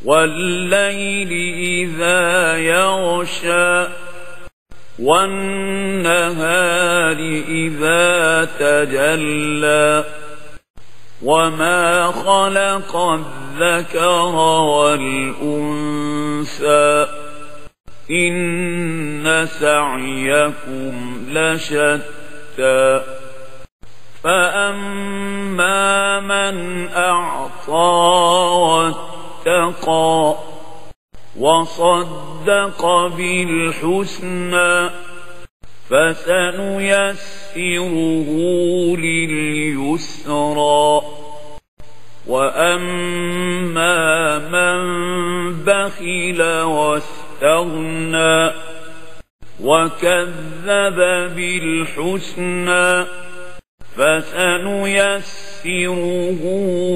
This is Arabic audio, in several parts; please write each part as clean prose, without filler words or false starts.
والليل إذا يغشى والنهار إذا تجلى وما خلق الذكر والأنثى إن سعيكم لشتى فأما من أعطى واتقى وصدق بالحسنى فسنيسره لليسرى وأما من بخل واستغنى وكذب بالحسنى فسنيسره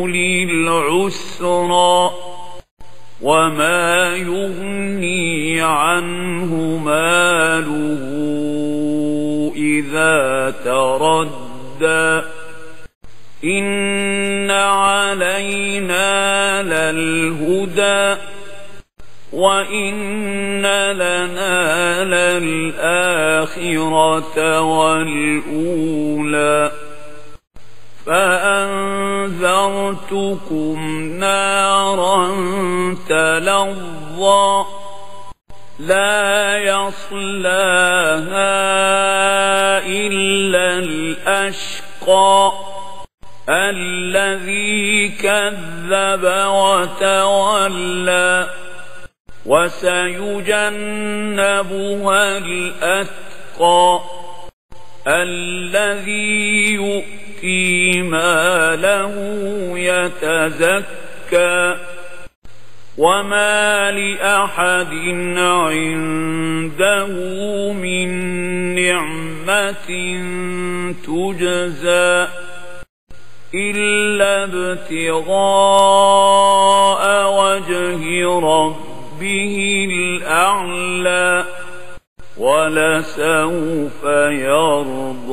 للعسرى وما يغني عنه ماله إذا تردى إن علينا للهدى وإن لنا للآخرة والأولى فأنذرتكم نارا تلظى لا يصلاها إلا الأشقى الذي كذب وتولى وسيجنبها الأتقى الذي يؤتي ماله يتزكى وما لأحد عنده من نعمة تجزى إلا ابتغاء وجه ربه الأعلى ولسوف يرضى.